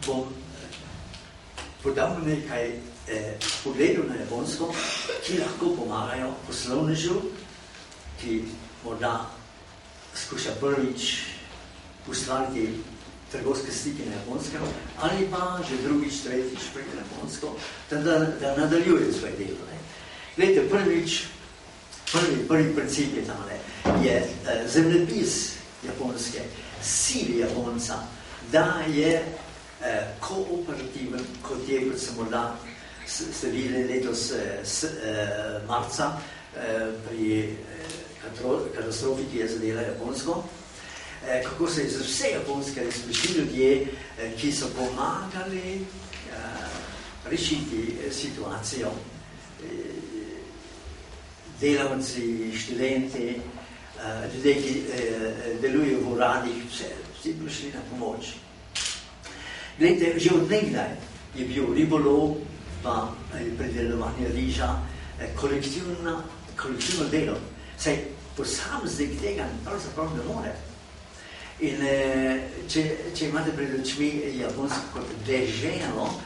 bom podal nekaj pogledov na japonsko, ki lahko pomagajo poslovnežu, ki morda skuša prvič ustvariti trgovske stike na japonskem, ali pa že drugič, tretjič priti na japonsko, da nadaljuje svoje delo. Glejte, prvi princip je tale, je zemljepis japonske, sili Japonca, da je kooperativen, kot sem morda ste videli letos marca pri katastrofi, ki je zadela Japonsko, kako se iz vse Japonske razprešili ljudje, ki so pomagali rešiti situacijo, delavci, študenti, ljudje, ki delujejo v uradih, vsi prišli na pomoč. Glejte, že od nekdaj je bil ribolov, pa predelovanje riža, kolektivno delo. Saj posameznik tega pravzaprav ne more. In če imate pred očmi Japonsko kot deželo,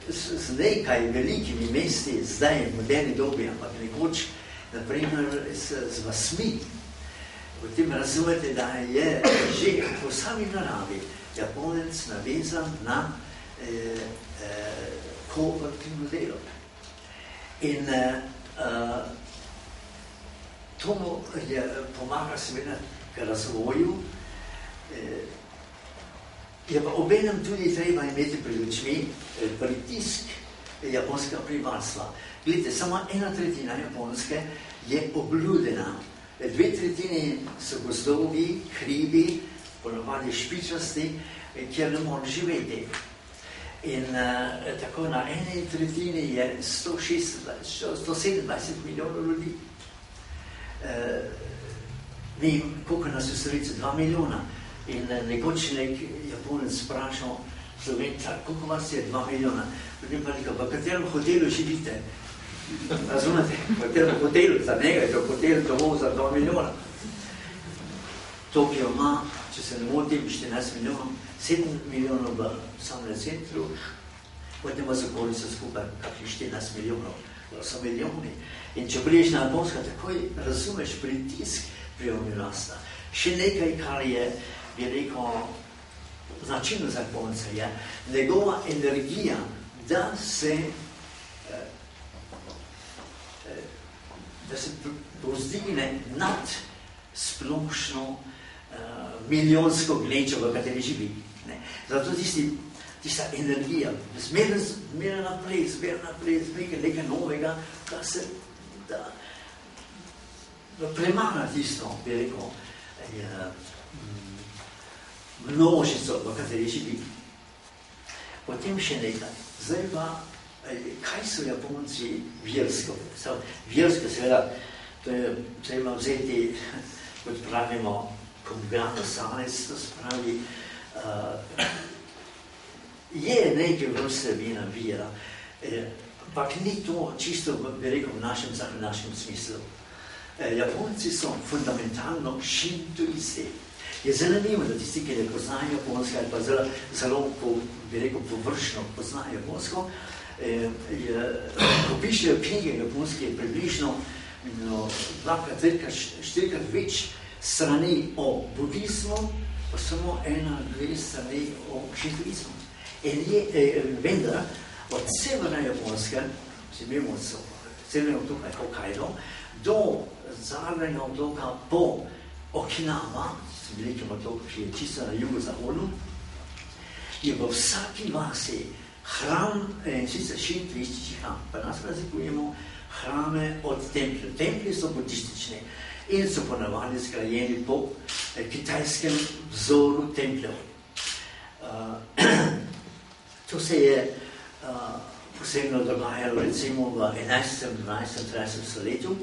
z nekaj velikimi mesti, zdaj v moderni dobi, ampak nekoč, naprimer z vasmi, potem razumete, da je že po sami naravi Japonec navezan na kooperativno delo. In to mu pomaga seveda k razvoju, je pa obenem tudi treba imeti pred očmi pritisk japonskega prebivalstva. Glede, samo 1/3 Japonske je obljudena. 2/3 so gozdovi, hribi, ponavadi špičasti, kjer ne more živeti. In tako na 1/3 je 127 milijonov ljudi. Koliko nas je v Slovenci? 2 milijona. In nekoč nek Japonec sprašal Slovenca, koliko vas je? 2 milijona. Potem pa rekel, v katerem hotelu živite? Razumete? V katerem hotelu? Za njega je to hotel domov za 2 milijona. Tokio ima, če se ne motim, 14 milijonov, 7 milijonov v samem centru, potem ima za okolico skupaj kakšnih 14 milijonov. To so milijoni. In če priješ na Japonsko, takoj razumeš pritisk prebivalstva. Še nekaj, kar je, bi rekel, značilno za Japonca, je njegova energija, da se povzdigne nad splošno milijonsko gnečo, v kateri živi. Zato tista energija, zmeraj naprej, nekaj novega, da premaga tisto, bi rekel, množico, v kateri živi. Potem še nekaj. Zdaj pa, kaj so Japonci versko? Versko, seveda, to je treba vzeti, kot pravimo, kombinatno sanec, to spravi, je nekaj vrste vira, ampak ni to čisto, bi rekel, v našem smislu. Japonci so fundamentalno šintoisti. Je zanimivo, da tisti, ki ne poznajo Japonsko, ali pa zelo, bi rekel, površno poznajo Japonsko, ko pišejo knjige Japonske, je približno 2, 3, 4 več strani o budizmu, pa samo 1, 2 strani o šintoizmu. Vendar, od severne Japonske, imamo severne otoka Hokkaido, do zadnjega otoka po Okinawa, velikem otoku, ki je čisto na jugozahodu, je v vsaki vasi hram, sicer šintoistični hram, pa nas razlikujemo hrame od templjev. Templji so budistični in so ponavadi zgrajeni po kitajskem vzoru templjev. To se je posebno dogajalo recimo v 11., 12., 13. stoletju.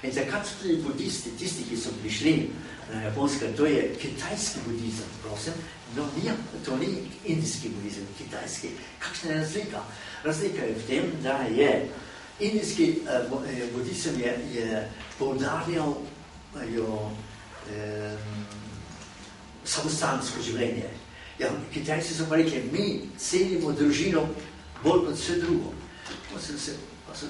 In takrat tudi budisti, tisti, ki so prišli na Japonsko, to je kitajski budizem, prosim, no, to ni indijski budizem, kitajski. Kakšna je razlika? Razlika je v tem, da je indijski budizem je poudarjal samostansko življenje. Ja, Kitajci so pa rekli, mi cenimo družino bolj kot vse drugo. Pa so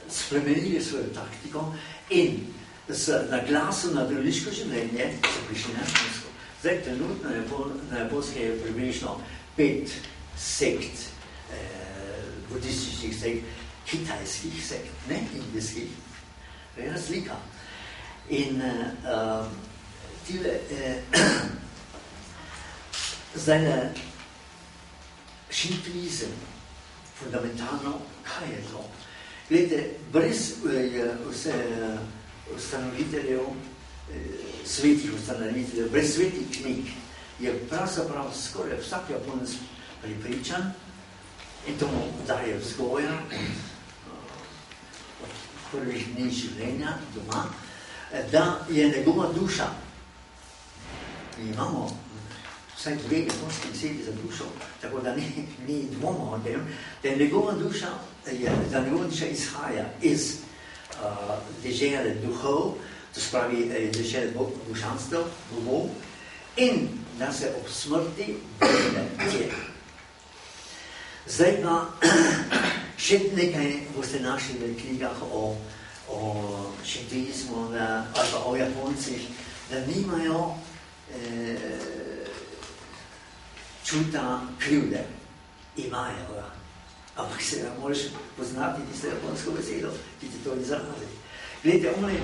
spremenili svojo taktiko in na glasu na družinsko življenje so prišli na Japonsko. Zdaj, trenutno na Japonske je približno 5 sekt, budističnih sekt, kitajskih sekt, ne indijskih. To je razlika. In zdaj šintoizem, fundamentalno, kaj je to? Glede, brez ustanoviteljev, svetih ustanoviteljev, brez svetih knjig, je pravzaprav skoraj vsak Japonec pripričan, in to mu daje vzgoja od prvih dni življenja doma, da je njegova duša, mi imamo vsaj 2 japonske besedi za dušo, tako da ni dvoma o tem, da njegova duša izhaja iz dežele duhov, to spravi dežele božanstev, bogov, in da se ob smrti vrne tje. Zdaj pa še nekaj boste našli v knjigah o šintoizmu ali pa o Japoncih, da nimajo čuta krivde. Imajo ga. Ampak se ga moraš poznati tisto japonsko besedo, ki ti to izrazi. Gledajte, oni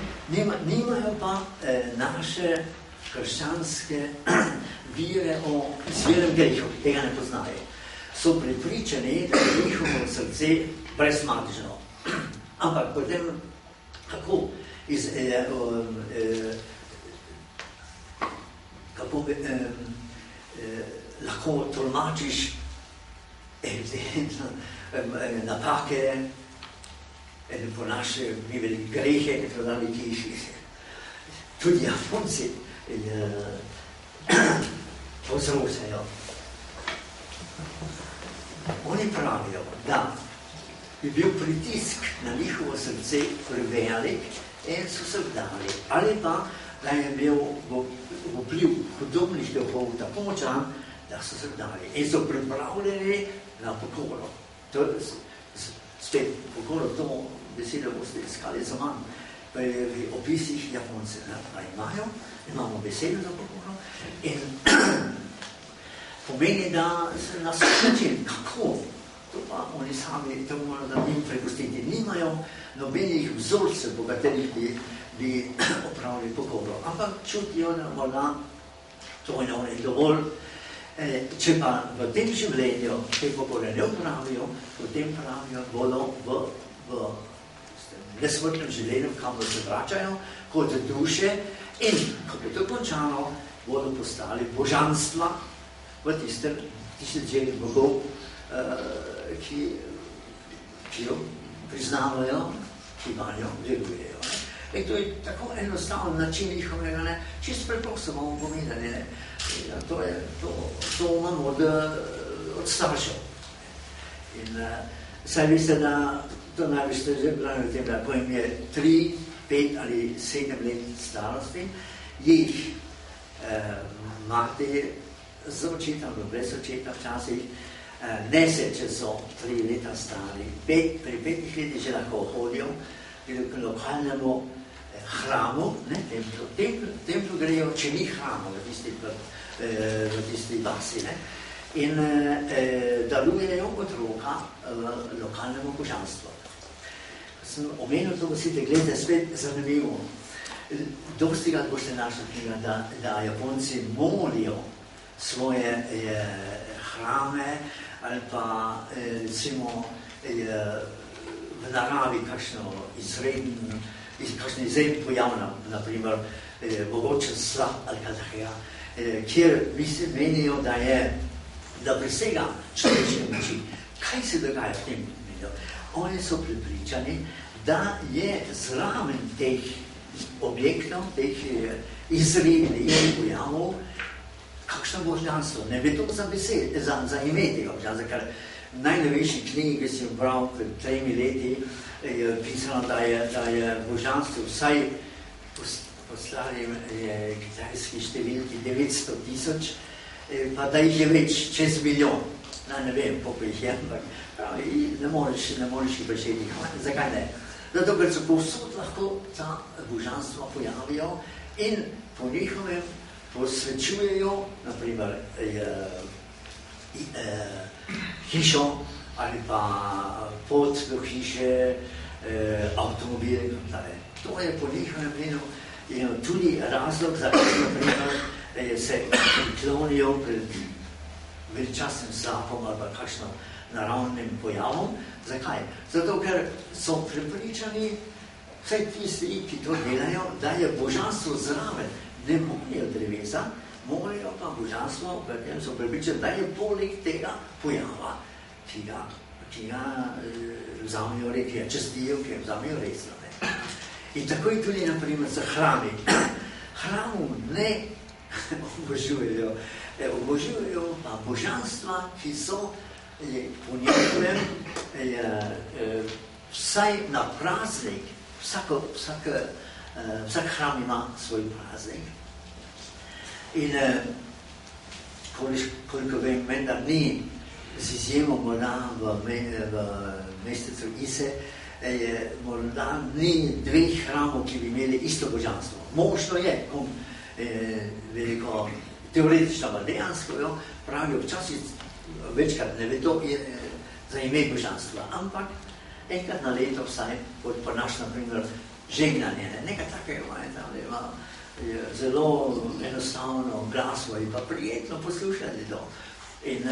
nimajo pa naše krščanske vire o izvirnem grehu. Tega ne poznajo. So pripričani, da je njihovo srce brezmatično. Ampak potem, kako lahko tolmačiš napake, po naše grehe, ki jih tudi Japonci povzročajo. Oni pravijo, da bi bil pritisk na njihovo srce prevelik in so se vdali. Ali pa, da je bil vpliv hudobnih duhov tako močan, da so se vdali. In so pripravljeni na pokoro. Spet, pokoro, to besedo boste iskali za manj. V opisih Japonce imamo besedo za pokoro in pomeni, da se na vsak način, kako, to pa oni sami, to morajo da njim prepustiti, nimajo nobenih vzorcev, po katerih bi opravili pokoro. Ampak čutijo, da morda to je oni dovolj. Če pa v tem življenju te pokore ne opravijo, potem pravijo, bodo v nesmrtnem življenju, kamor se vračajo, kot duše in, ko bo to končano, bodo postali božanstva v tistem želji bogov, ki jo priznavajo, ki vanjo verujejo. In to je tako enostaven način njihovega, čisto preprosto bomo povedali. To imamo od staršev. In saj veste, da to največ ste že brali v tem, da ko jim je 3, 5 ali 7 let starosti, jih mati z očetom, brez očeta včasih, nese, če so 3 leta stari. Pri 5 letih že lahko hodijo k lokalnemu hramu, templu grejo, če ni hrama v tisti vasi, in darujejo otroka lokalnemu božanstvu. Sem omenil to, gledajte, spet zanimivo. Dostikrat boste našli knjiga, da Japonci molijo svoje hrame ali pa recimo v naravi kakšno izredni pojav, naprimer mogoče slab ali kaj takega, kjer menijo, da presega človeške moči. Kaj se dogaja v tem primeru? Oni so prepričani, da je zraven teh objektov, teh izrednih pojavov, kakšno božanstvo. Ne ve to za ime tega božanstva, ker v najnovejši knjigi, ki sem bral pred 3 leti, je pisano, da je božanstvo vsaj poslali kitajski številki 900 000, pa da jih je več, čez milijon. Ne vem, koliko jih je, ampak pravi, ne moreš jih početi. Zakaj ne? Zato, ker se povsod lahko ta božanstva pojavijo in po njihovem posvečujejo, naprimer, hišo ali pa pot do hiše, avtomobile in tako. To je po njihovem mnenju tudi razlog, zakaj naprimer se priklonijo pred veličastnim slapom ali pa kakšno naravnim pojavom. Zakaj? Zato, ker so prepričani, vsaj tisti, ki to delajo, da je božanstvo zraven. Ne molijo drevesa, molijo pa božanstvo, v katerem so prepričani, da je poleg tega pojava, ki ga vzamejo res, ki ga častijo, ki ga vzamejo resno. In tako je tudi, naprimer, za hrami. Hramu ne obožujejo, obožujejo pa božanstva, ki so po njihovem vsaj na praznik, vsak hram ima svoj praznik. In koliko vem, menda ni z izjemo morda v mestecu Ise, morda ni dveh hramov, ki bi imeli isto božanstvo. Možno je, veliko teoretično, pa dejansko pravijo včasih večkrat ne ve to za ime božanstva, ampak enkrat na leto vsaj, kot pa naš, naprimer, žegnanje, nekaj takega je zelo enostavno, glasno in pa prijetno poslušati to. In